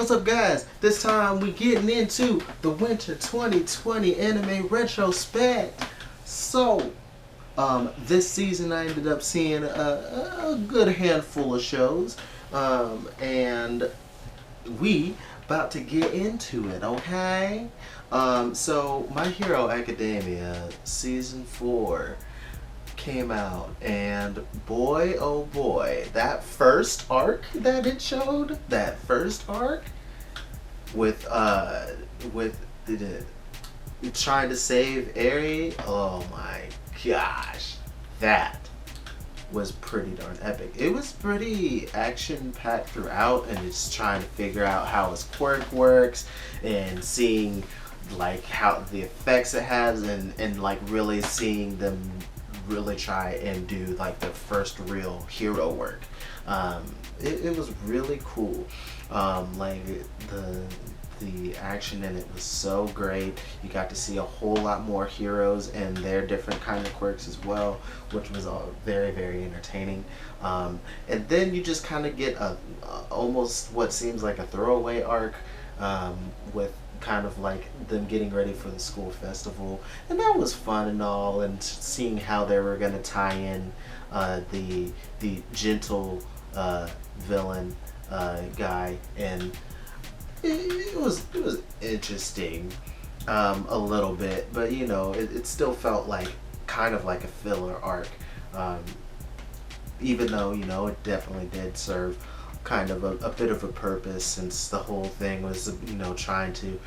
What's up, guys? This time we getting into the Winter 2020 Anime Retrospect. So, this season I ended up seeing a good handful of shows, and we about to get into it, okay? So My Hero Academia Season 4 came out, and boy oh boy, that first arc that it showed, that first arc with the trying to save Eri, oh my gosh, that was pretty darn epic. It was pretty action packed throughout, and it's trying to figure out how his quirk works and seeing like how the effects it has, and like really seeing them really try and do like their first real hero work. It was really cool. Like the action in it was so great. You got to see a whole lot more heroes and their different kind of quirks as well, which was all very, very entertaining. And then you just kind of get a almost what seems like a throwaway arc, with kind of like them getting ready for the school festival, and that was fun and all, and seeing how they were going to tie in the gentle villain guy, and it was interesting, a little bit, but you know, it still felt like kind of like a filler arc, even though, you know, it definitely did serve kind of a bit of a purpose, since the whole thing was, you know, trying to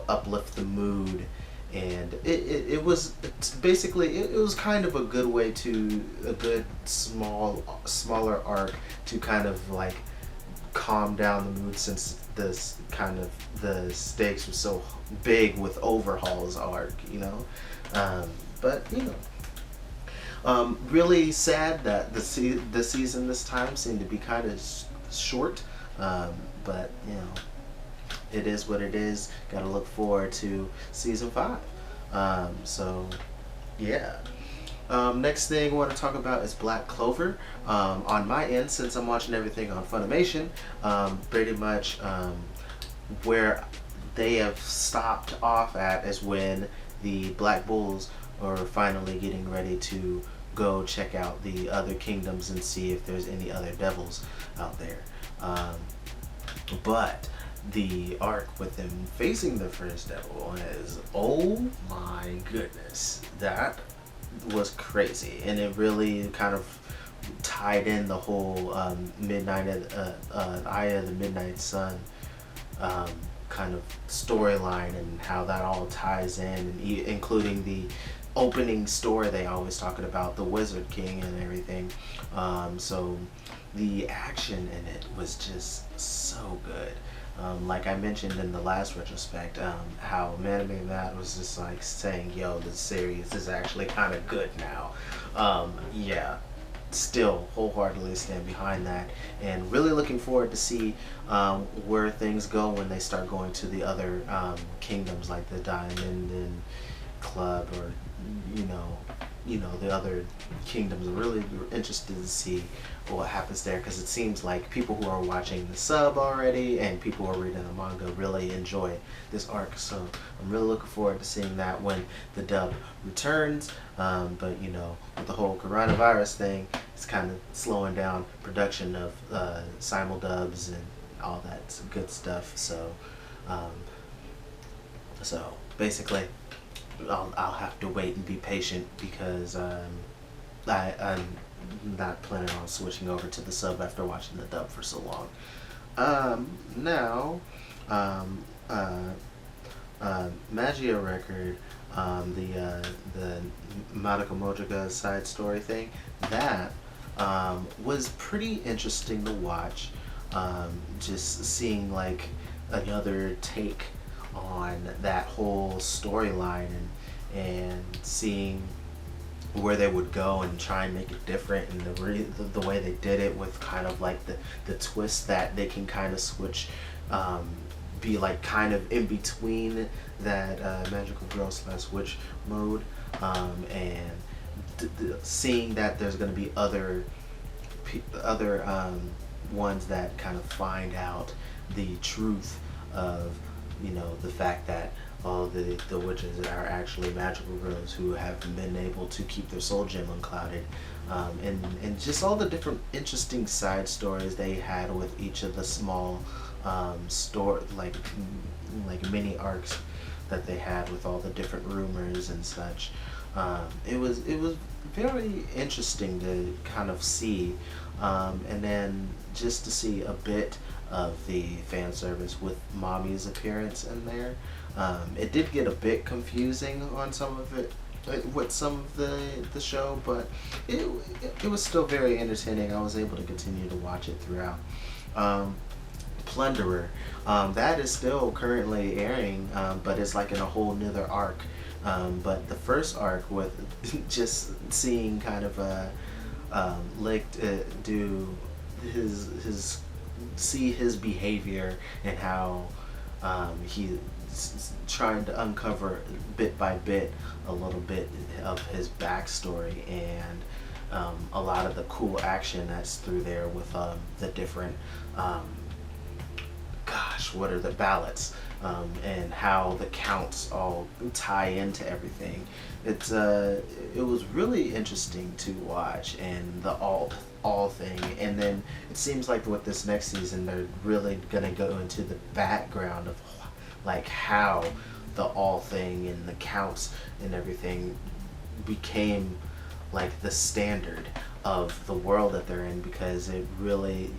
uplift the mood, and it was basically it was kind of a good way to a good smaller arc to kind of like calm down the mood, since this kind of the stakes were so big with Overhaul's arc, you know. But you know, really sad that the season this time seemed to be kind of short, but you know, it is what it is. Got to look forward to season 5. So yeah. Next thing I want to talk about is Black Clover. On my end, since I'm watching everything on Funimation, pretty much where they have stopped off at is when the Black Bulls are finally getting ready to go check out the other kingdoms and see if there's any other devils out there. But the arc with them facing the first devil is, oh my goodness, that was crazy, and it really kind of tied in the whole Eye of the Midnight Sun kind of storyline, and how that all ties in, and including the opening story they always talking about, the Wizard King and everything. So the action in it was just so good. Like I mentioned in the last retrospect, how Maname Matt was just like saying, yo, this series is actually kind of good now. Yeah, still wholeheartedly stand behind that, and really looking forward to see where things go when they start going to the other kingdoms, like the Diamond and Club, or you know the other kingdoms. I'm really interested to see what happens there, because it seems like people who are watching the sub already and people who are reading the manga really enjoy this arc. So I'm really looking forward to seeing that when the dub returns. But you know, with the whole coronavirus thing, it's kind of slowing down production of simuldubs and all that good stuff. So so basically, I'll have to wait and be patient, because I'm not planning on switching over to the sub after watching the dub for so long. Now, Maggio Record, the Madoka Mojiga side story thing, that was pretty interesting to watch. Just seeing like another take on that whole storyline, and seeing where they would go and try and make it different, and the way they did it, with kind of like the twist that they can kind of switch, be like kind of in between that magical girl / witch mode, and seeing that there's going to be other ones that kind of find out the truth of, you know, the fact that all the witches are actually magical girls who have been able to keep their soul gem unclouded, and just all the different interesting side stories they had with each of the small store like mini arcs that they had with all the different rumors and such. It was very interesting to kind of see, and then just to see a bit of the fan service with Mommy's appearance in there. It did get a bit confusing on some of it with some of the show, but it was still very entertaining. I was able to continue to watch it throughout. Plunderer, that is still currently airing, but it's like in a whole nother arc. But the first arc with just seeing kind of Lick do his see his behavior and how he's trying to uncover bit by bit a little bit of his backstory, and a lot of the cool action that's through there with the different what are the ballots, and how the counts all tie into everything. It was really interesting to watch, and the all thing, and then it seems like with this next season they're really gonna go into the background of like how the all thing and the counts and everything became like the standard of the world that they're in, because you really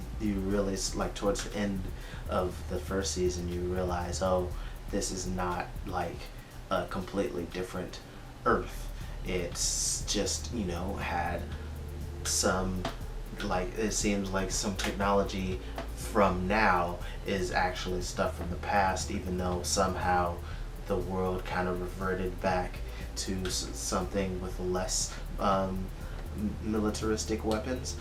like towards the end of the first season you realize, oh, this is not like a completely different Earth. It's just, you know, had some, like, it seems like some technology from now is actually stuff from the past, even though somehow the world kind of reverted back to something with less militaristic weapons.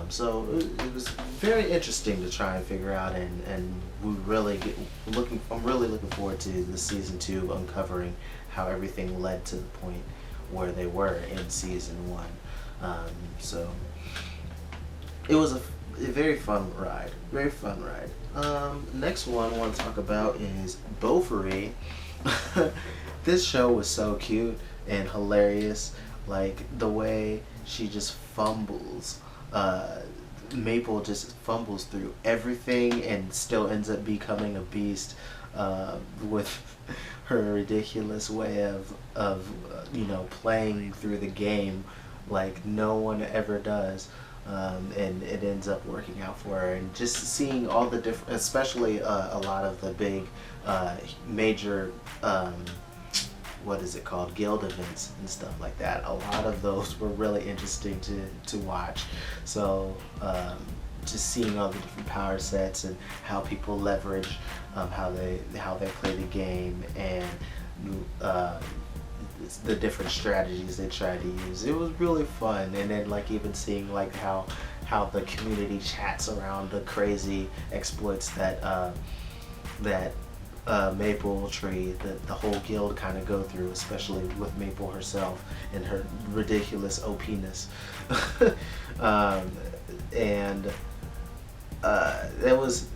So it was very interesting to try and figure out, and we really I'm really looking forward to the season 2 uncovering how everything led to the point where they were in season 1. So it was a very fun ride. Next one I want to talk about is Furi. This show was so cute and hilarious. Like the way she just fumbles. Maple just fumbles through everything and still ends up becoming a beast with her ridiculous way of you know, playing through the game like no one ever does. And it ends up working out for her, and just seeing all the different, especially a lot of the big major what is it called, guild events and stuff like that. A lot of those were really interesting to watch. So just seeing all the different power sets and how people leverage how they play the game, and the different strategies they try to use. It was really fun. And then like even seeing like how the community chats around the crazy exploits that Maple Tree, the whole guild kind of go through, especially with Maple herself and her ridiculous OP-ness. And it was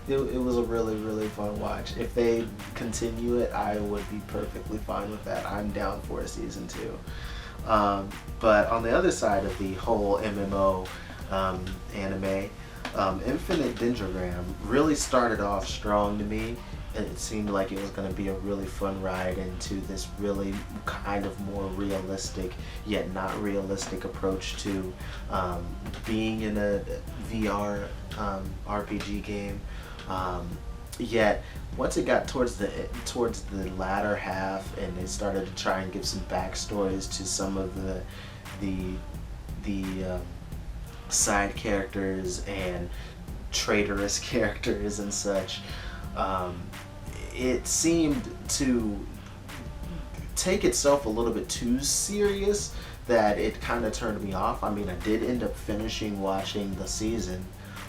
a really fun watch. If they continue it, I would be perfectly fine with that. I'm down for a season 2. But on the other side of the whole MMO anime, Infinite Dendrogram really started off strong to me. It seemed like it was going to be a really fun ride into this really kind of more realistic yet not realistic approach to being in a VR RPG game. Yet once it got towards the latter half and they started to try and give some backstories to some of the side characters and traitorous characters and such, it seemed to take itself a little bit too serious, that it kind of turned me off. I mean, I did end up finishing watching the season,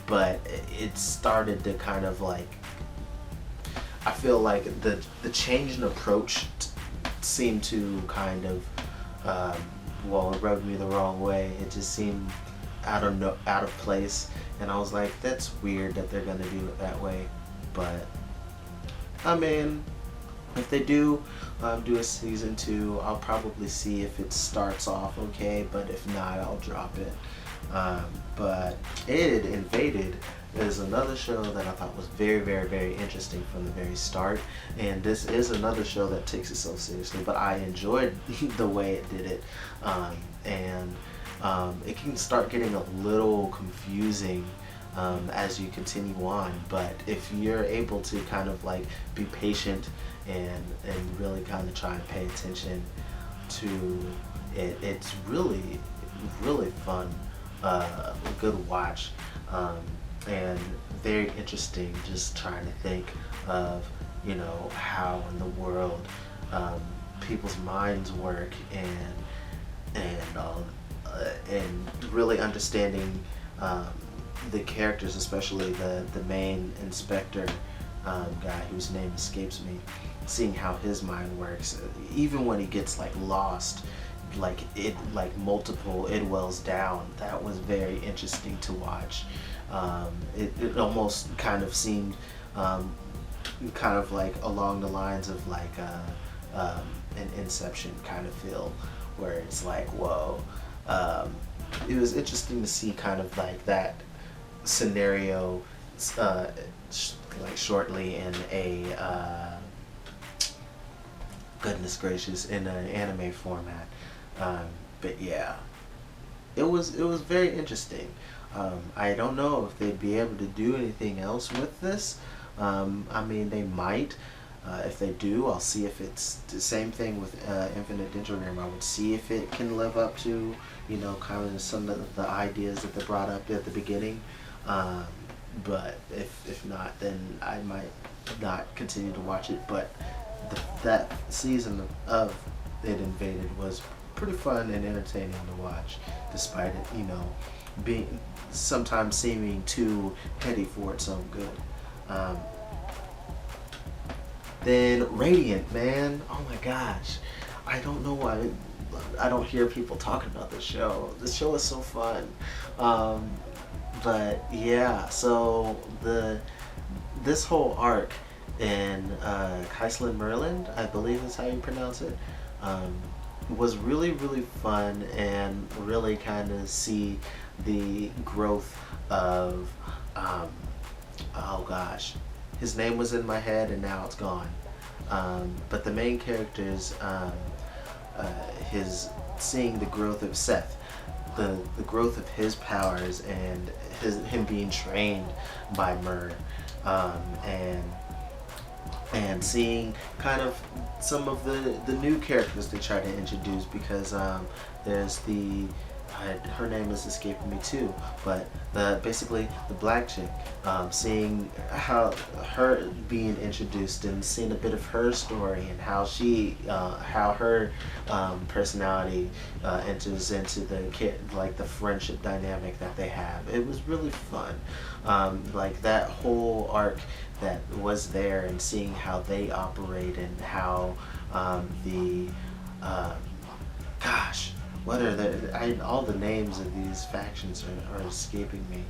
but it started to kind of like, I feel like the change in approach seemed to kind of it rubbed me the wrong way. It just seemed out of place, and I was like, that's weird that they're gonna do it that way. I mean, if they do do a season 2, I'll probably see if it starts off okay, but if not, I'll drop it. Um, but They've Invaded is another show that I thought was very, very, very interesting from the very start. And this is another show that takes itself seriously, but I enjoyed the way it did it. And It can start getting a little confusing as you continue on, but if you're able to kind of like be patient and really kind of try and pay attention to it, it's really really fun, a good watch, and very interesting. Just trying to think of how in the world people's minds work, and really understanding the characters, especially the main inspector guy whose name escapes me, seeing how his mind works, even when he gets like lost, like multiple Idwells down. That was very interesting to watch. It almost kind of seemed kind of like along the lines of like an Inception kind of feel, where it's like, whoa. It was interesting to see kind of like that scenario like shortly in a goodness gracious, in an anime format. But yeah, it was very interesting. I don't know if they'd be able to do anything else with this. I mean, they might. If they do, I'll see if it's the same thing with Infinite Dendrogram. I would see if it can live up to, kind of some of the ideas that they brought up at the beginning. But if not, then I might not continue to watch it. But that season of They've Invaded was pretty fun and entertaining to watch, despite it, being sometimes seeming too heady for its own good. Then Radiant, man, oh my gosh, I don't know why I don't hear people talking about this show. This show is so fun. But yeah, so this whole arc in Kaislan Merland, I believe is how you pronounce it, was really really fun, and really kind of see the growth of oh gosh, his name was in my head and now it's gone. But the main characters, his seeing the growth of Seth, the growth of his powers, and him being trained by Myr, and seeing kind of some of the new characters they try to introduce, because there's her name is escaping me too, but basically the black chick, seeing how her being introduced and seeing a bit of her story, and how her personality enters into the friendship dynamic that they have. It was really fun, like that whole arc that was there, and seeing how they operate, and how gosh, what are all the names of these factions are escaping me.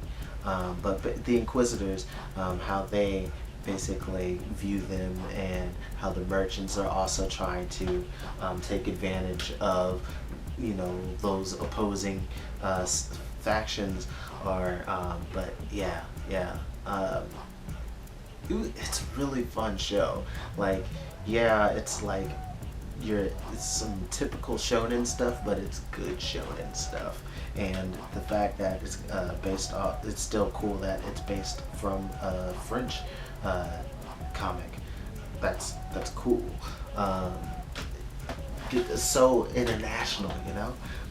But the Inquisitors, how they basically view them, and how the merchants are also trying to take advantage of those opposing factions. But yeah. It's a really fun show. Like, yeah, it's like it's some typical shonen stuff, but it's good shonen stuff. And the fact that it's based off, it's still cool that it's based from a French comic. That's cool. So international,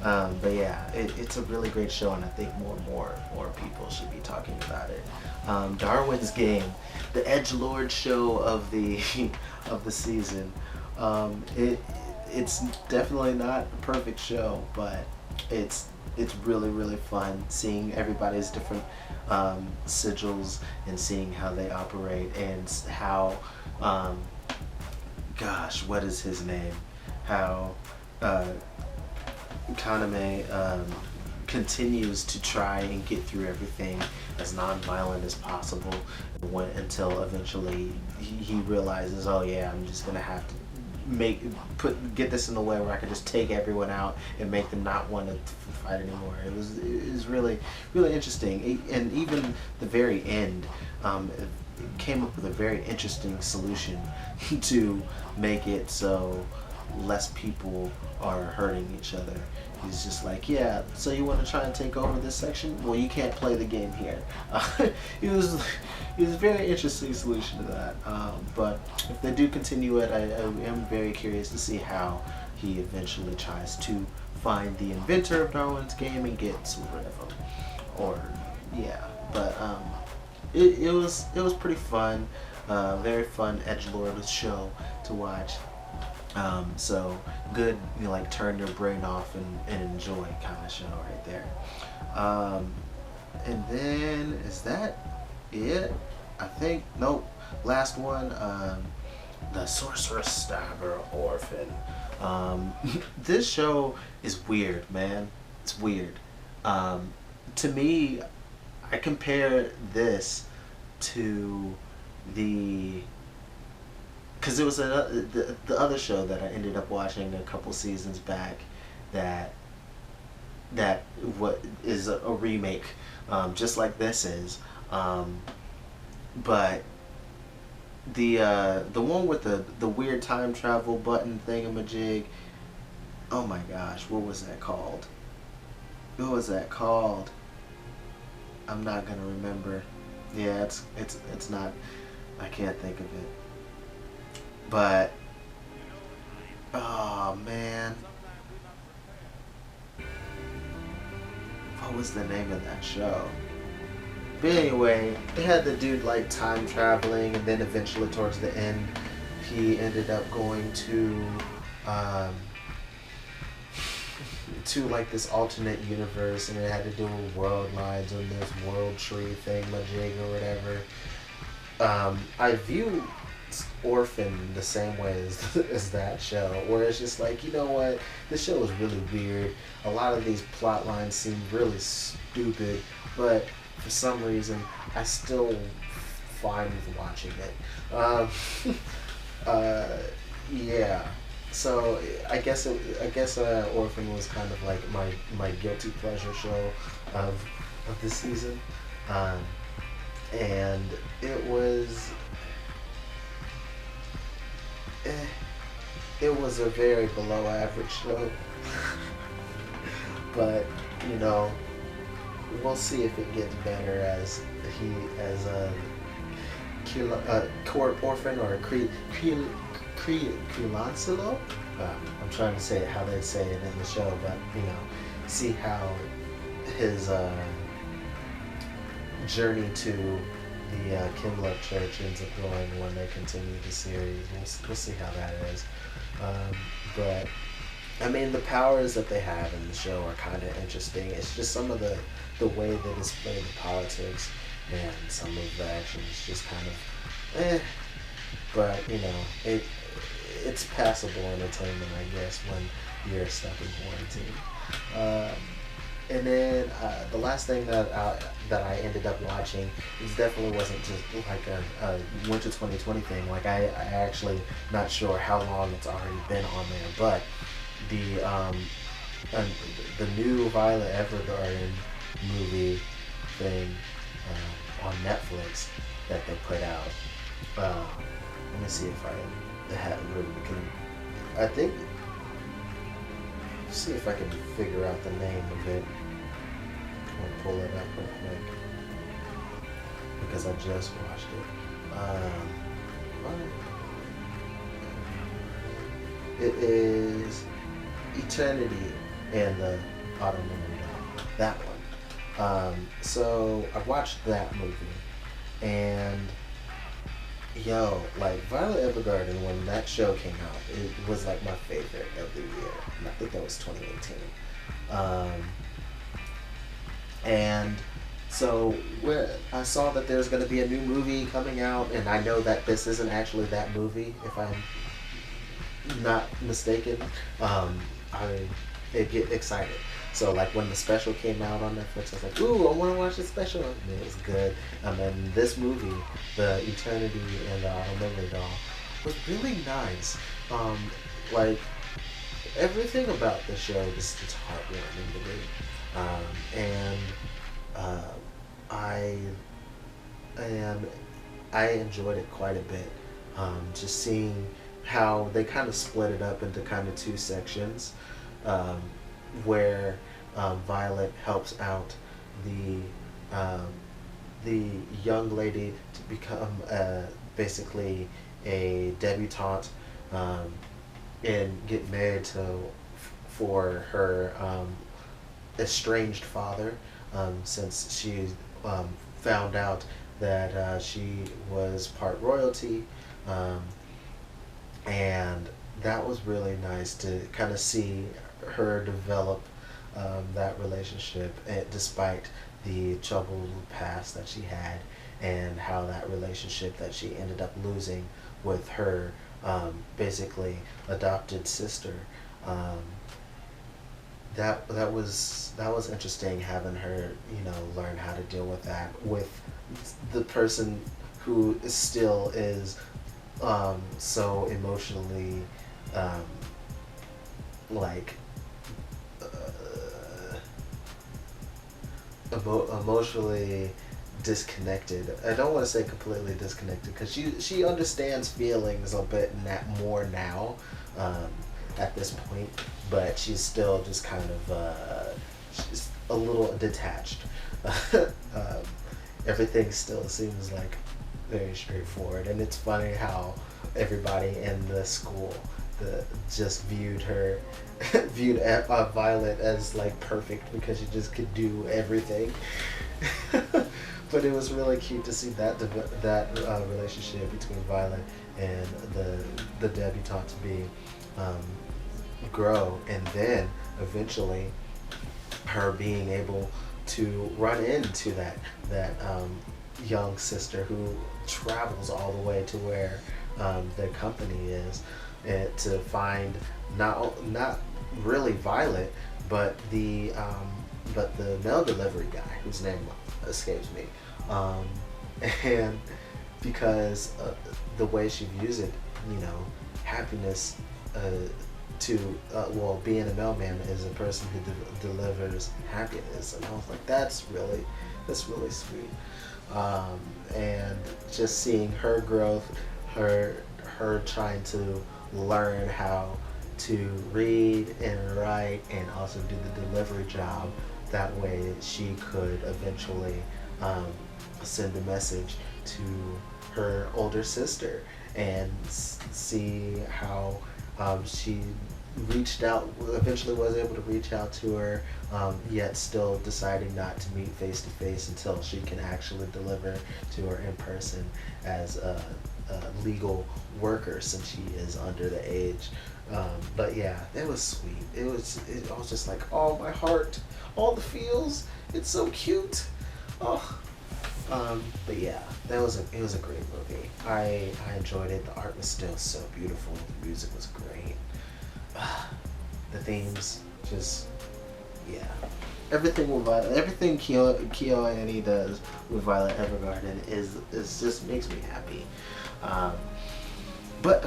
but yeah, it's a really great show, and I think more people should be talking about it. Darwin's Game, the edgelord show of the of the season. It's definitely not a perfect show, but it's really really fun seeing everybody's different sigils, and seeing how they operate, and how gosh, what is his name? How Kaname continues to try and get through everything as non-violent as possible until eventually he realizes, oh yeah, I'm just gonna have to get this in the way where I can just take everyone out and make them not want to fight anymore. It was really interesting, and even the very end, it came up with a very interesting solution to make it so less people are hurting each other. He's just like, yeah, so you want to try and take over this section? Well, you can't play the game here. It was a very interesting solution to that. But if they do continue it, I am very curious to see how he eventually tries to find the inventor of Darwin's game and get rid of him. Or, yeah, but it was pretty fun. Very fun edgelord show to watch. So good, like turn your brain off and enjoy kind of show right there. And then is that it? I think nope. Last one, the Sorceress Stabber Orphan. This show is weird, man. It's weird. To me, I compare this to because it was the other show that I ended up watching a couple seasons back that what is a remake, just like this is, but the one with the weird time travel button thingamajig. Oh my gosh, what was that called? What was that called? I'm not gonna remember. Yeah, it's not. I can't think of it. But, oh man, what was the name of that show? But anyway, they had the dude like time traveling, and then eventually towards the end, he ended up going to like this alternate universe, and it had to do with world lines on this world tree thing, majig or whatever. I view Orphan the same way as that show, where it's just like, you know what, this show is really weird. A lot of these plot lines seem really stupid, but for some reason I still fine with watching it. Yeah. So I guess Orphan was kind of like my guilty pleasure show of this season, and it was. It was a very below average show, but you know, we'll see if it gets better as Orphan or Creelancelo. I'm trying to say it how they say it in the show, but you know, see how his journey to the Kimluck Church ends up going when they continue the series. We'll see how that is. But I mean, the powers that they have in the show are kind of interesting. It's just some of the way they display the politics and some of the action is just kind of But you know, it's passable entertainment, I guess, when you're stuck in quarantine. And then the last thing that I ended up watching, it definitely wasn't just like a winter 2020 thing. Like I actually not sure how long it's already been on there, but the new Viola Evergarden movie thing on Netflix that they put out. Let me see if I can. I think. See if I can figure out the name of it. I'll pull it up real quick because I just watched it. It is Eternity and the Autumn Dawn. That one. So I watched that movie, and yo, like Viola Evergarden, when that show came out, it was like my favorite of the year. And I think that was 2018. And so I saw that there's going to be a new movie coming out, and I know that this isn't actually that movie, if I'm not mistaken. I get excited. So like when the special came out on Netflix, I was like, ooh, I want to watch the special, and it was good. And this movie, The Eternity and Memory Doll, was really nice. Like everything about the show just heartwarming to me, and I and I enjoyed it quite a bit. Just seeing how they kind of split it up into kind of two sections, where Violet helps out the young lady to become basically a debutante, and get married for her estranged father, since she found out that she was part royalty, and that was really nice to kind of see her develop that relationship, despite the troubled past that she had, and how that relationship that she ended up losing with her basically adopted sister. That was interesting, having her learn how to deal with that with the person who still is so emotionally like emotionally disconnected. I don't want to say completely disconnected, because she understands feelings a bit more now, at this point, but she's still just kind of she's a little detached. Everything still seems like very straightforward, and it's funny how everybody in the school just viewed Violet as like perfect, because she just could do everything. But it was really cute to see that relationship between Violet and the debutante to be grow, and then eventually her being able to run into that young sister who travels all the way to where their company is, to find not really Violet, but the mail delivery guy whose name escapes me, and because the way she views it, happiness, being a mailman is a person who delivers happiness, and I was like, that's really sweet, and just seeing her growth, her trying to learn how to read and write, and also do the delivery job. That way she could eventually send a message to her older sister, and see how she reached out, eventually was able to reach out to her, yet still deciding not to meet face to face until she can actually deliver to her in person as a legal worker, since she is under the age. But yeah, it was sweet. I was just like, oh, my heart, all the feels. It's so cute. Oh. But yeah, it was a great movie. I enjoyed it. The art was still so beautiful. The music was great. The themes, just, yeah. Everything with Violet, everything KyoAni does with Violet Evergarden is just makes me happy. But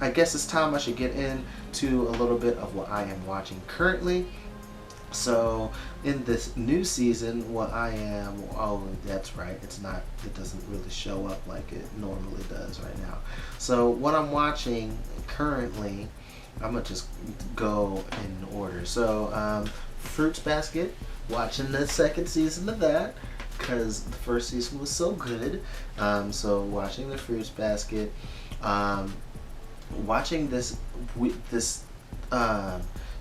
I guess it's time I should get into a little bit of what I am watching currently. So in this new season, that's right, it doesn't really show up like it normally does right now. So what I'm watching currently, I'm gonna just go in order. So Fruits Basket, watching the second season of that, because the first season was so good. So watching the Fruits Basket, watching this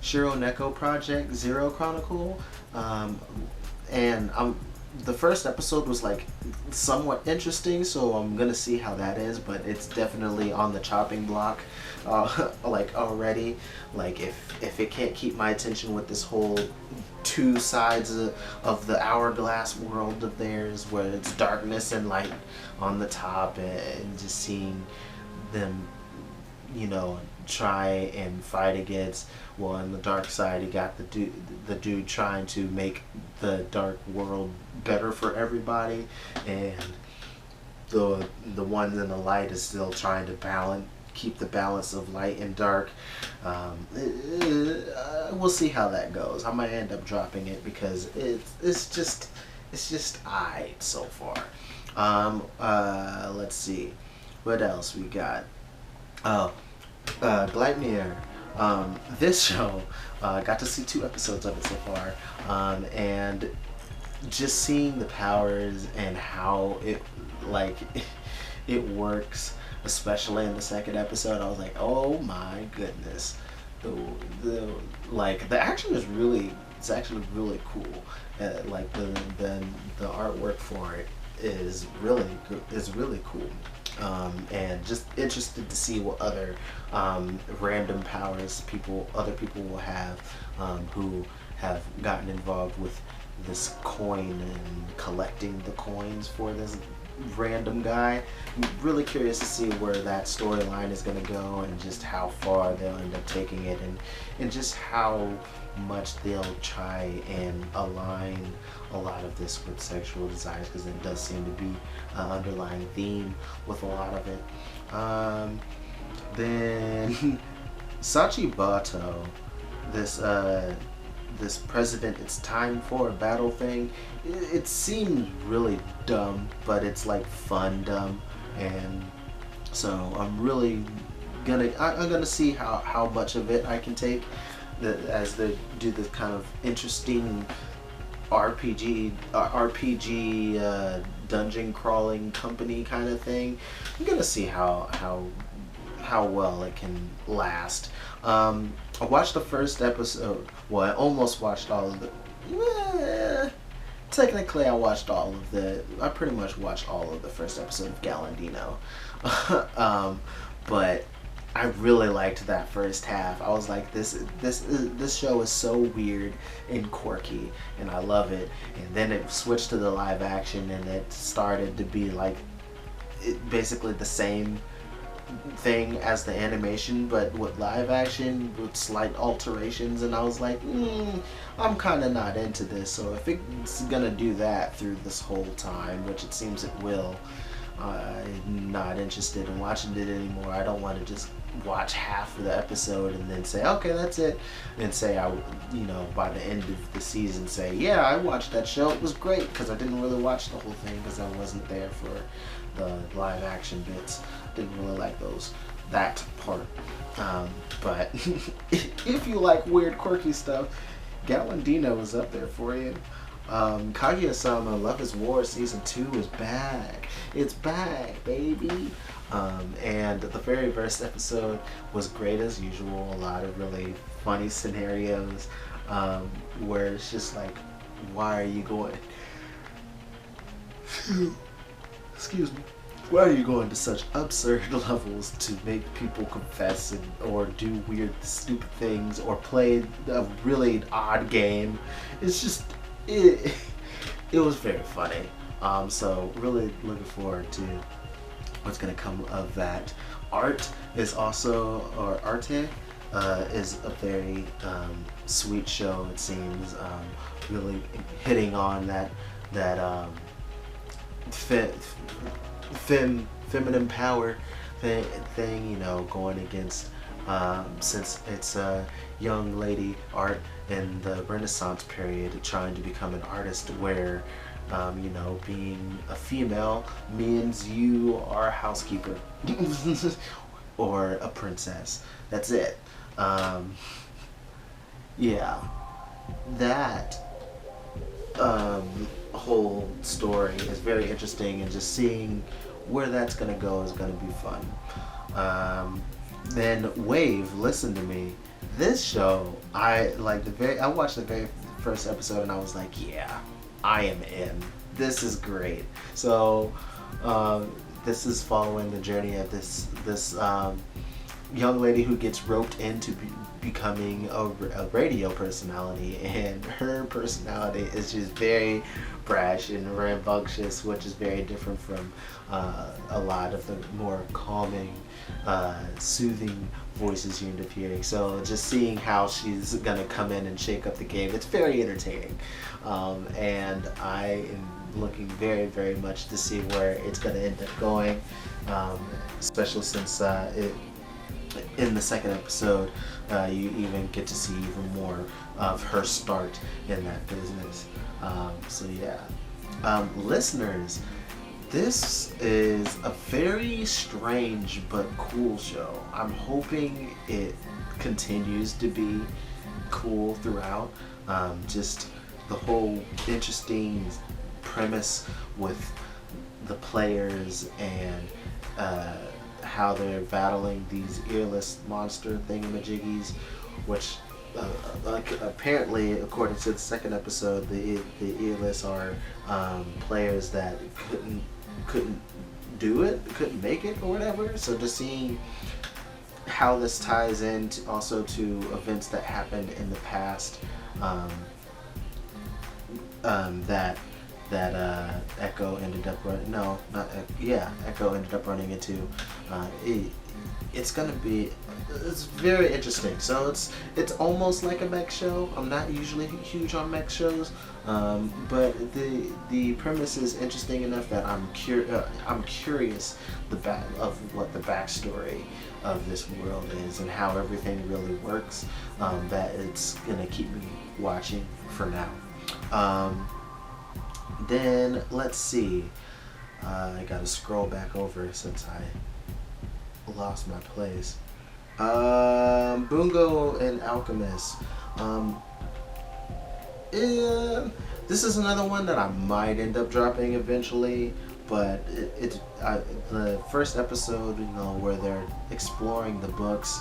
Shiro Neko project, Zero Chronicle, and the first episode was like somewhat interesting, so I'm gonna see how that is, but it's definitely on the chopping block, like already. Like if it can't keep my attention with this whole two sides of the hourglass world of theirs, where it's darkness and light on the top, and just seeing them you know, try and fight against. Well, on the dark side, you got the dude trying to make the dark world better for everybody, and the one in the light is still trying to keep the balance of light and dark. We'll see how that goes. I might end up dropping it because it's just alright so far. Let's see, what else we got. Oh, Gleipnir. This show, got to see 2 episodes of it so far, and just seeing the powers and how it like it works, especially in the second episode. I was like, oh my goodness, the action is really, it's actually really cool. Like the artwork for it is really good, is really cool. And just interested to see what other random powers other people will have, who have gotten involved with this coin and collecting the coins for this random guy. I'm really curious to see where that storyline is going to go, and just how far they'll end up taking it, and just how much they'll try and align a lot of this with sexual desires, because it does seem to be an underlying theme with a lot of it. Then Sachi Bato, this president, it's time for a battle thing. It seems really dumb, but it's like fun dumb, and so I'm really I'm gonna see how much of it I can take, as they do this kind of interesting RPG dungeon crawling company kind of thing. I'm gonna see how well it can last. I watched the first episode. Well, I almost watched all of the. Technically, I pretty much watched all of the first episode of Galandino. But I really liked that first half. I was like, this show is so weird and quirky, and I love it. And then it switched to the live action, and it started to be like basically the same thing as the animation, but with live action with slight alterations. And I was like, I'm kind of not into this. So if it's gonna do that through this whole time, which it seems it will, I'm not interested in watching it anymore. I don't want to just watch half of the episode and then say, okay, that's it, and say by the end of the season say, yeah, I watched that show, it was great, because I didn't really watch the whole thing because I wasn't there for the live action bits. Didn't really like that part. But if you like weird, quirky stuff, Galandino is up there for you. Kaguya-sama Love is War Season 2 is back. It's back, baby. And the very first episode was great as usual. A lot of really funny scenarios, where it's just like, why are you going... Excuse me. Why are you going to such absurd levels to make people confess or do weird, stupid things, or play a really odd game? It's just, it was very funny. So really looking forward to what's going to come of that. Arte is a very sweet show, it seems. Really hitting on that feminine power thing, going against, since it's a young lady art in the Renaissance period, trying to become an artist where, being a female means you are a housekeeper or a princess. That's it. Yeah, that whole story is very interesting, and just seeing where that's gonna go is gonna be fun. Then Wave, Listen to Me. This show, I watched the very first episode and I was like, yeah, I am in. This is great. So this is following the journey of this young lady who gets roped into becoming a radio personality, and her personality is just very brash and rambunctious, which is very different from a lot of the more calming, soothing voices you end up hearing. So just seeing how she's gonna come in and shake up the game, it's very entertaining, and I am looking very, very much to see where it's gonna end up going, especially since in the second episode, you even get to see even more of her start in that business. So yeah, listeners, this is a very strange but cool show. I'm hoping it continues to be cool throughout. Just the whole interesting premise with the players and how they're battling these earless monster thingamajiggies, which apparently, according to the second episode, the earless are players that couldn't do it, couldn't make it, or whatever. So just seeing how this ties in also to events that happened in the past, that Echo ended up running. No, not Echo ended up running into. It's gonna be. It's very interesting. So it's almost like a mech show. I'm not usually huge on mech shows, but the premise is interesting enough that I'm curious of what the backstory of this world is and how everything really works. That it's gonna keep me watching for now. Then let's see. I gotta scroll back over since I lost my place. Bungo and Alchemist. This is another one that I might end up dropping eventually, but the first episode, where they're exploring the books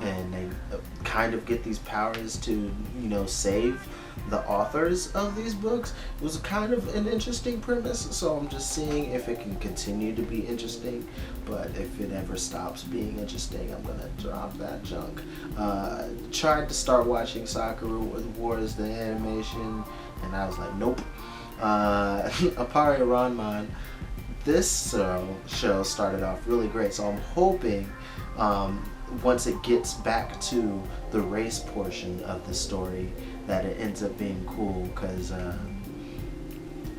and they kind of get these powers to, save the authors of these books. It was kind of an interesting premise, so I'm just seeing if it can continue to be interesting, but if it ever stops being interesting, I'm gonna drop that junk. Tried to start watching Sakura Wars, the animation, and I was like, nope. Apare Ranman, this show started off really great, so I'm hoping once it gets back to the race portion of the story, that it ends up being cool, because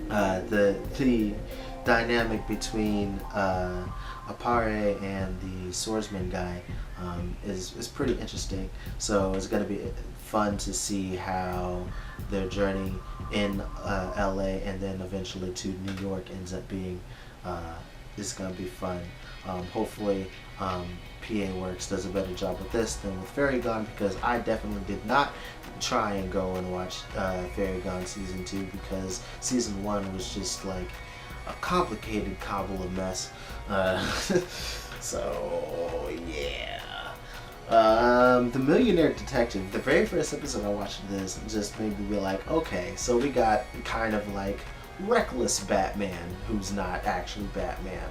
the dynamic between Apare and the swordsman guy is pretty interesting. So it's going to be fun to see how their journey in LA and then eventually to New York ends up being. It's going to be fun. Hopefully PA Works does a better job with this than with Fairy Gone, because I definitely did not try and go and watch Fairy Gone Season 2, because Season 1 was just like a complicated cobble of mess. So yeah. The Millionaire Detective, the very first episode I watched of this just made me be like, okay, so we got kind of like reckless Batman who's not actually Batman.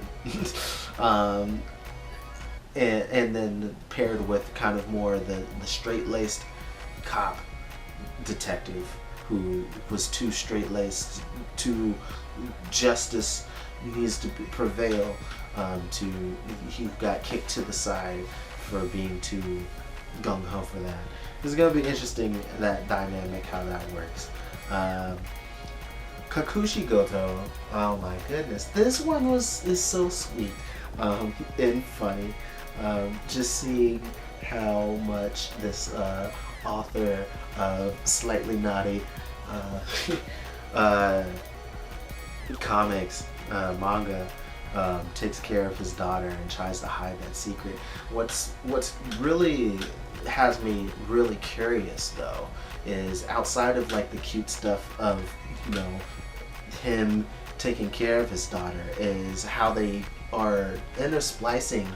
And then paired with kind of more the straight-laced cop detective who was too straight-laced, too justice needs to prevail, he got kicked to the side for being too gung-ho for that. It's going to be interesting, that dynamic, how that works. Kakushi Goto, oh my goodness, this one is so sweet and funny. Just seeing how much this author of slightly naughty comics, manga, takes care of his daughter and tries to hide that secret. What's really has me really curious though is, outside of like the cute stuff of him taking care of his daughter, is how they are intersplicing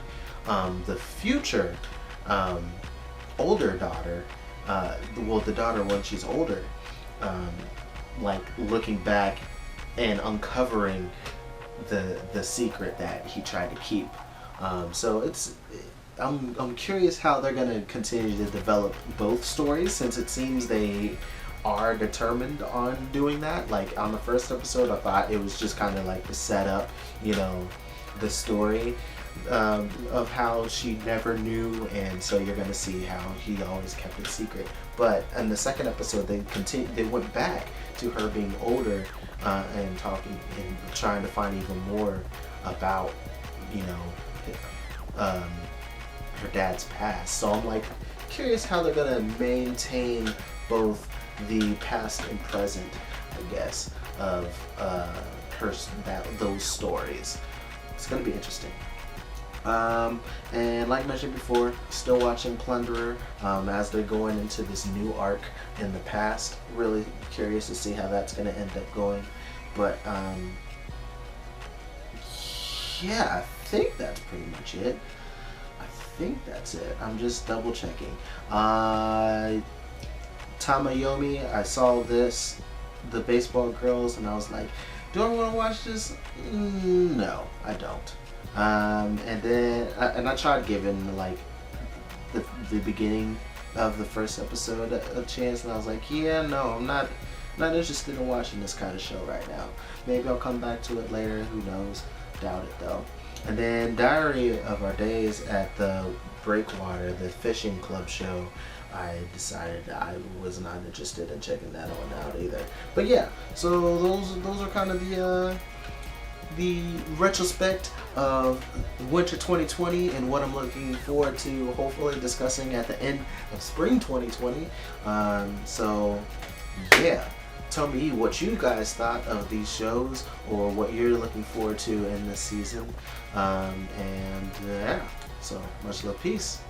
the future older daughter, the daughter when she's older, like looking back and uncovering the secret that he tried to keep. So I'm curious how they're gonna continue to develop both stories, since it seems they are determined on doing that. Like on the first episode, I thought it was just kind of like the setup, you know, the story of how she never knew, and so you're gonna see how he always kept it secret. But in the second episode, they went back to her being older and talking and trying to find even more about, you know, her dad's past. So I'm like curious how they're gonna maintain both the past and present, I guess, of those stories. It's gonna be interesting. And like mentioned before, still watching Plunderer as they're going into this new arc in the past. Really curious to see how that's going to end up going. But yeah, I think that's pretty much it. I think that's it. I'm just double checking. Tamayomi, I saw this, the baseball girls, and I was like, do I want to watch this? No, I don't. And then I tried giving like the beginning of the first episode a chance, and I was like, yeah, no, I'm not interested in watching this kind of show right now. Maybe I'll come back to it later, who knows. Doubt it though. And then Diary of Our Days at the Breakwater, the fishing club show, I decided I was not interested in checking that one out either. But yeah, so those are kind of the retrospect of winter 2020 and what I'm looking forward to hopefully discussing at the end of spring 2020. So yeah, tell me what you guys thought of these shows or what you're looking forward to in this season. And yeah, so much love, peace.